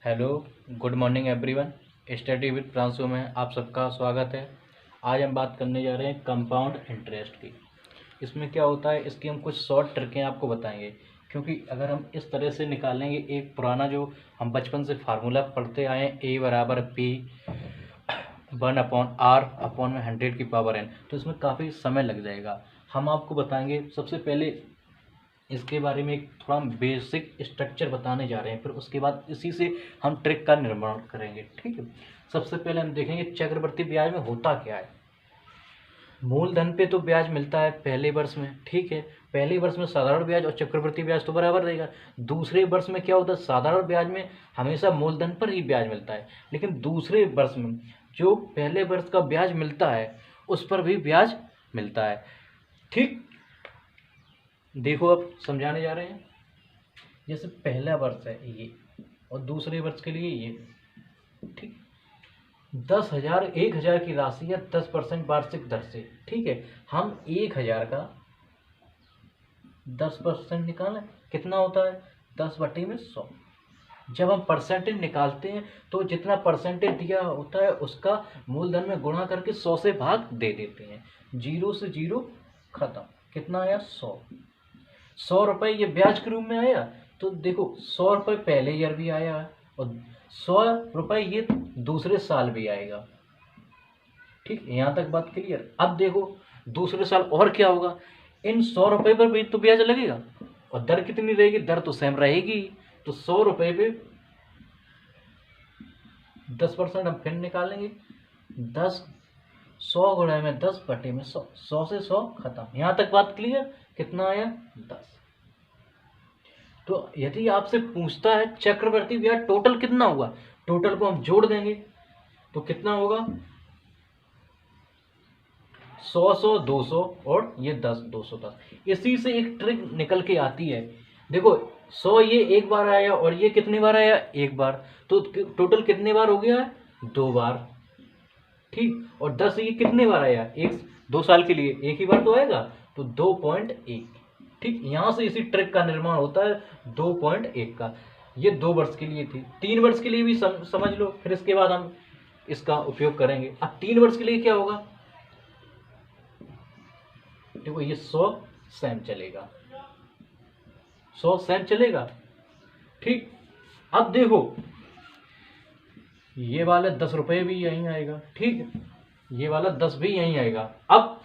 Hello, good morning everyone. Study with Pranshu में आप सबका स्वागत है। आज हम बात करने जा रहे हैं कंपाउंड इंटरेस्ट की। इसमें क्या होता है, इसकी हम कुछ शॉर्ट ट्रिकें आपको बताएंगे, क्योंकि अगर हम इस तरह से निकालेंगे एक पुराना जो हम बचपन से फार्मूला पढ़ते आए हैं, ए बराबर पी 1/r/100 की पावर n, तो इसमें काफ़ी समय लग जाएगा। हम आपको बताएंगे सबसे पहले इसके बारे में एक थोड़ा बेसिक स्ट्रक्चर बताने जा रहे हैं, फिर उसके बाद इसी से हम ट्रिक का निर्माण करेंगे। ठीक है, सबसे पहले हम देखेंगे चक्रवृद्धि ब्याज में होता क्या है। मूलधन पे तो ब्याज मिलता है पहले वर्ष में, ठीक है। पहले वर्ष में साधारण ब्याज और चक्रवृद्धि ब्याज तो बराबर रहेगा। दूसरे वर्ष में क्या होता है, साधारण ब्याज में हमेशा मूलधन पर ही ब्याज मिलता है, लेकिन दूसरे वर्ष में जो पहले वर्ष का ब्याज मिलता है उस पर भी ब्याज मिलता है। ठीक, देखो अब समझाने जा रहे हैं। जैसे पहला वर्ष है ये और दूसरे वर्ष के लिए ये, ठीक। 10,000 1,000 की राशि है 10% वार्षिक दर से, ठीक है। हम 1,000 का 10% निकालें, कितना होता है 10/100। जब हम परसेंटेज निकालते हैं तो जितना परसेंटेज दिया होता है उसका मूलधन में गुणा करके 100 से भाग दे देते हैं। 0 से 0 खत्म, कितना आया 100 रुपये ये ब्याज के रूप में आया। तो देखो 100 रुपये पहले ईयर भी आया है और 100 रुपये ये दूसरे साल भी आएगा। ठीक, यहाँ तक बात क्लियर। अब देखो दूसरे साल और क्या होगा, इन 100 रुपये पर भी तो ब्याज लगेगा और दर कितनी रहेगी, दर तो सेम रहेगी। तो 100 रुपये पे 10% हम फिर निकालेंगे। 100 गुणा में 10/100, 100 से 100 खत्म। यहाँ तक बात क्लियर, कितना आया 10। तो यदि आपसे पूछता है चक्रवृद्धि ब्याज टोटल कितना हुआ, टोटल को हम जोड़ देंगे तो कितना होगा 100 200 और ये 10 210। इसी से एक ट्रिक निकल के आती है। देखो 100 ये एक बार आया और ये कितनी बार आया, एक बार, तो टोटल कितने बार हो गया, 2 बार। ठीक, और 10 ये कितने बार आया, 2 साल के लिए एक ही बार तो आएगा, तो 2.1। ठीक, यहाँ से इसी ट्रिक का निर्माण होता है 2.1 का। ये 2 वर्ष के लिए थी, 3 वर्ष के लिए भी समझ लो, फिर इसके बाद हम इसका उपयोग करेंगे। अब 3 वर्ष के लिए क्या होगा, देखो ये 100 सेम चलेगा, 100 सेम चलेगा। ठीक, अब देखो ये वाला 10 रुपये भी यहीं आएगा, ठीक, ये वाला 10 भी यहीं आएगा। अब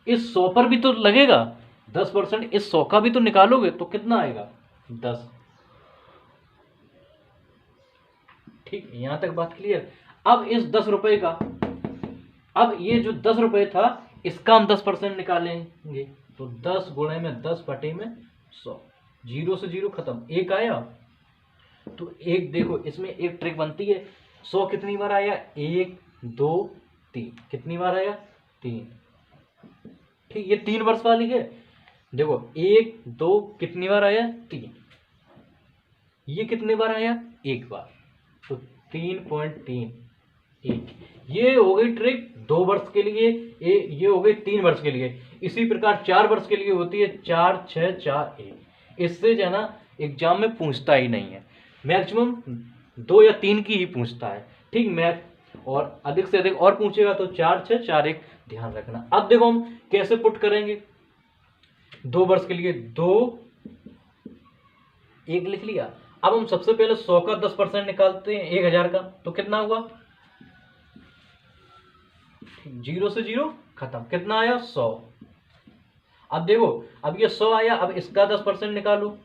इस 100 पर भी तो लगेगा 10%, इस 100 का भी तो निकालोगे तो कितना आएगा 10। ठीक, यहां तक बात क्लियर। अब इस 10 रुपये का, अब ये जो 10 रुपये था इसका हम 10% निकालेंगे, तो 10 गुणे में 10/100, 0 से 0 खत्म, एक आया। तो एक देखो इसमें एक ट्रिक बनती है, 100 कितनी बार आया, 1 2 3, कितनी बार आया 3। ठीक, ये 3 वर्ष वाली है। देखो 1 2 कितनी बार आया 3, ये कितने बार आया, एक बार, तो 3.3 1। ये हो गई ट्रिक 2 वर्ष के लिए, ये हो गई 3 वर्ष के लिए। इसी प्रकार 4 वर्ष के लिए होती है 4 6 4 1। इससे जो है ना एग्जाम में पूछता ही नहीं है, मैक्सिमम 2 या 3 की ही पूछता है। ठीक, मैथ और अधिक से अधिक और पूछेगा तो 4 6 4 1 ध्यान रखना। अब देखो हम कैसे पुट करेंगे। 2 वर्ष के लिए 2 1 लिख लिया। अब हम सबसे पहले 100 का 10% निकालते हैं 1,000 का, तो कितना हुआ 0 से 0 खत्म, कितना आया 100। अब देखो अब ये 100 आया, अब इसका 10% निकालो,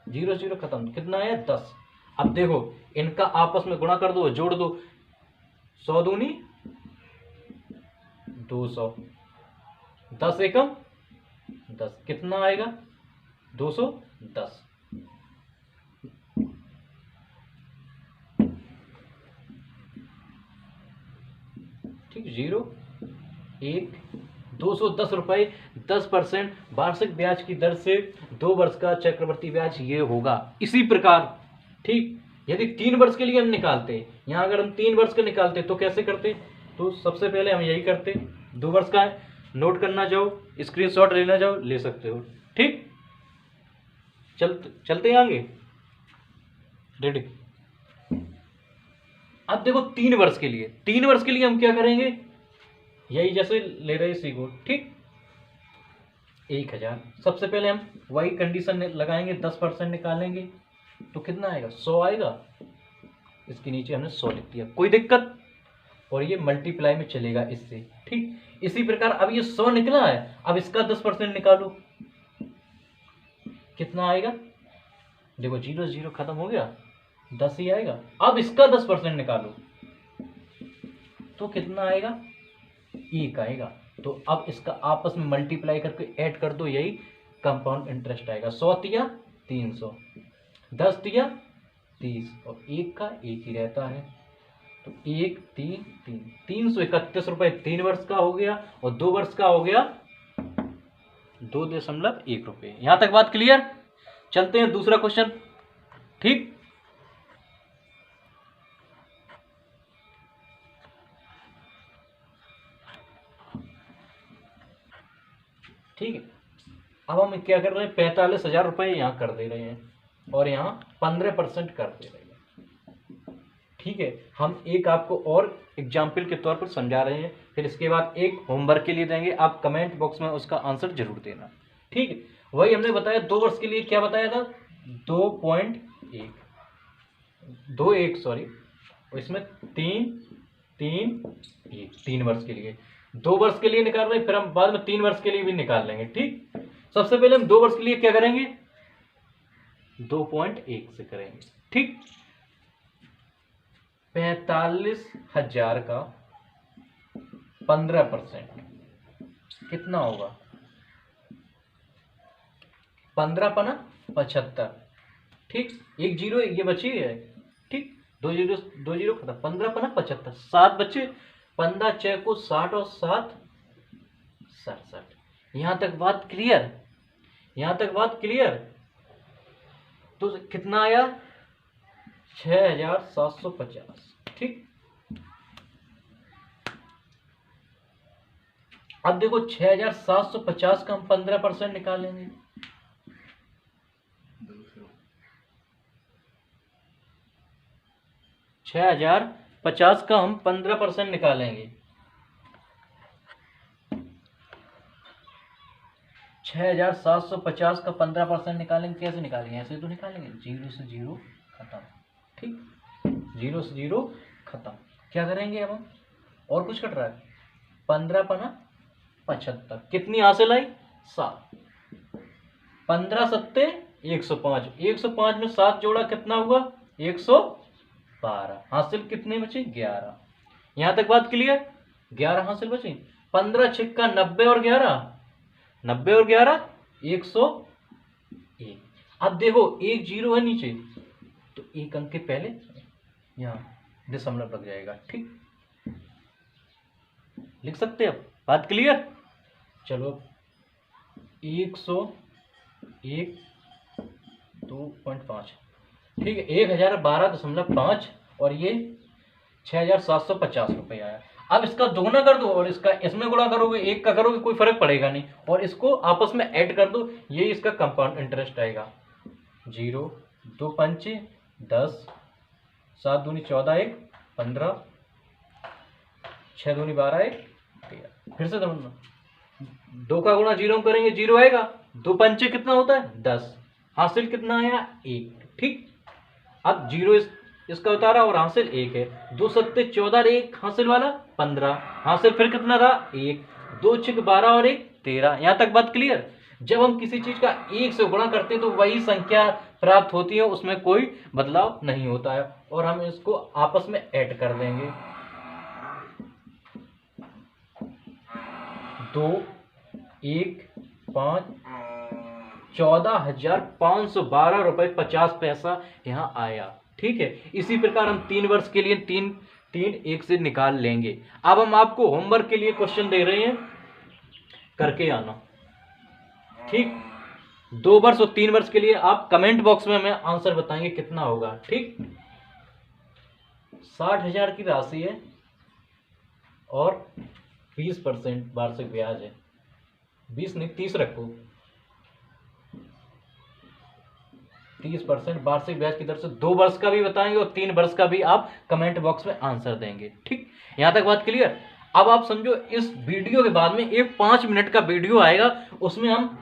0 0 खत्म, कितना आया 10। अब देखो इनका आपस में गुणा कर दो, जोड़ दो, 100 दूनी 200, 10 एकम 10, कितना आएगा 210। ठीक, 0 1 210 रुपये 10% वार्षिक ब्याज की दर से 2 वर्ष का चक्रवृद्धि ब्याज ये होगा। इसी प्रकार ठीक, यदि 3 वर्ष के लिए हम निकालते, यहाँ अगर हम 3 वर्ष के निकालते तो कैसे करते, तो सबसे पहले हम यही करते, 2 वर्ष का है, नोट करना चाहो स्क्रीनशॉट लेना चाहो ले सकते हो। ठीक, चलते हैं आगे। रेडी। अब देखो 3 वर्ष के लिए, 3 वर्ष के लिए हम क्या करेंगे, यही जैसे ले रहे इसी को, ठीक। 1000, सबसे पहले हम वही कंडीशन लगाएंगे, 10% निकालेंगे तो कितना आएगा, 100 आएगा। इसके नीचे हमने 100 लिख दिया, कोई दिक्कत। और ये मल्टीप्लाई में चलेगा इससे, ठीक। इसी प्रकार अब ये 100 निकला है, अब इसका 10% निकालो, कितना आएगा, देखो 0 0 खत्म हो गया, 10 ही आएगा। अब इसका 10% निकालो तो कितना आएगा, 1 आएगा। तो अब इसका आपस में मल्टीप्लाई करके ऐड कर दो, यही कंपाउंड इंटरेस्ट आएगा। 100 तिया 300, 10 तिया 30, और 1 का 1 ही रहता है, तो 1 3 3, 331 रुपये 3 वर्ष का हो गया, और 2 वर्ष का हो गया 2.1 रुपये। यहां तक बात क्लियर। चलते हैं दूसरा क्वेश्चन, ठीक। ठीक है, अब हम क्या कर रहे हैं, 45,000 रुपये यहाँ कर दे रहे हैं, और यहाँ 15% कर दे रहे हैं, ठीक है। हम एक आपको और एग्जाम्पल के तौर पर समझा रहे हैं, फिर इसके बाद एक होमवर्क के लिए देंगे, आप कमेंट बॉक्स में उसका आंसर जरूर देना, ठीक है। वही हमने बताया 2 वर्ष के लिए, क्या बताया था, 2.1 सॉरी, इसमें 3 3 1, 3 वर्ष के लिए। 2 वर्ष के लिए निकाल रहे हैं, फिर हम बाद में 3 वर्ष के लिए भी निकाल लेंगे, ठीक। सबसे पहले हम 2 वर्ष के लिए क्या करेंगे, 2.1 से करेंगे, ठीक। 45,000 का 15% कितना होगा, 15 पना 75, ठीक। 1 0 ये बची है, ठीक। 2 0 खत्म, 15 पना 75, 7 बचे, 15 6 को 60 और 7 67। यहां तक बात क्लियर, यहां तक बात क्लियर। तो कितना आया, 6,750, ठीक। अब देखो 6,750 का हम 15% निकालेंगे, 6,050 का हम 15% निकालेंगे, 6,750 का 15% निकालेंगे, कैसे निकालेंगे, ऐसे तो निकालेंगे, 0 से 0 खत्म, ठीक। 0 से 0 खत्म। क्या करेंगे अब हम, और कुछ कट रहा है, 15 पना 75, कितनी हासिल आई, 7, 15 सत्ते 105, 105 में 7 जोड़ा कितना हुआ, 112, हासिल कितने बचे, 11। यहां तक बात क्लियर, 11 हासिल बचे। 15 छिक्का 90 और 11, 90 और 11 101। अब देखो 1 0 है नीचे, तो 1 अंक के पहले यहाँ दशमलव लग जाएगा, ठीक। लिख सकते हैं, अब बात क्लियर। चलो 101 2.5, ठीक है, 1012.5, और ये 6,750 रुपये आया। अब इसका दोगुना कर दो, और इसका इसमें गुणा करोगे, 1 का करोगे कोई फर्क पड़ेगा नहीं, और इसको आपस में ऐड कर दो, ये इसका कंपाउंड इंटरेस्ट आएगा। 0 2 पंचे 10, 7 दूनी 14 1 15, 6 दूनी 12 1 13। फिर से समझना, 2 का गुणा 0 करेंगे 0 आएगा, 2 पंचे कितना होता है 10, हासिल कितना आया 1, ठीक। अब 0 इसका उतारा और हासिल 1 है, 2 सत्ते 14, 1 हासिल वाला 15, हासिल फिर कितना रहा 1, 2 छिक 12 और 1 13। यहां तक बात क्लियर। जब हम किसी चीज का 1 से गुणा करते हैं तो वही संख्या प्राप्त होती है, उसमें कोई बदलाव नहीं होता है, और हम इसको आपस में ऐड कर देंगे। 2 1 5 14,512 रुपये 50 पैसा यहाँ आया, ठीक है। इसी प्रकार हम 3 वर्ष के लिए 3 3 1 से निकाल लेंगे। अब हम आपको होमवर्क के लिए क्वेश्चन दे रहे हैं, करके आना, ठीक। 2 वर्ष और 3 वर्ष के लिए आप कमेंट बॉक्स में हमें आंसर बताएंगे कितना होगा, ठीक। 60,000 की राशि है और 20% वार्षिक ब्याज है, 20 नहीं 30 रखो, 30% वार्षिक ब्याज की दर से 2 वर्ष का भी बताएंगे और 3 वर्ष का भी आप कमेंट बॉक्स में आंसर देंगे। ठीक, यहाँ तक बात क्लियर। अब आप समझो इस वीडियो के बाद में एक 5 मिनट का वीडियो आएगा, उसमें हम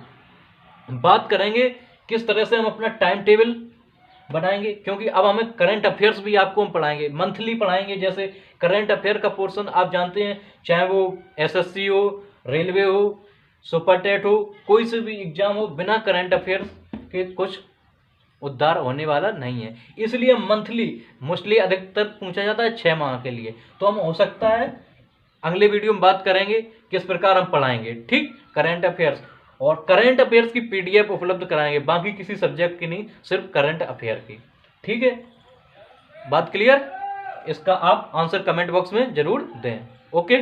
बात करेंगे किस तरह से हम अपना टाइम टेबल बनाएंगे, क्योंकि अब हमें करंट अफेयर्स भी आपको हम पढ़ाएंगे, मंथली पढ़ाएंगे। जैसे करंट अफेयर का पोर्शन आप जानते हैं, चाहे वो एसएससी हो, रेलवे हो, सुपर टेट हो, कोई से भी एग्जाम हो, बिना करंट अफेयर्स के कुछ उद्धार होने वाला नहीं है। इसलिए मंथली मोस्टली अधिकतर पूछा जाता है 6 माह के लिए। तो हम हो सकता है अगले वीडियो में बात करेंगे किस प्रकार हम पढ़ाएंगे, ठीक, करंट अफेयर्स। और करंट अफेयर्स की पीडीएफ उपलब्ध कराएंगे, बाकी किसी सब्जेक्ट की नहीं, सिर्फ करंट अफेयर की। ठीक है, बात क्लियर। इसका आप आंसर कमेंट बॉक्स में जरूर दें। ओके।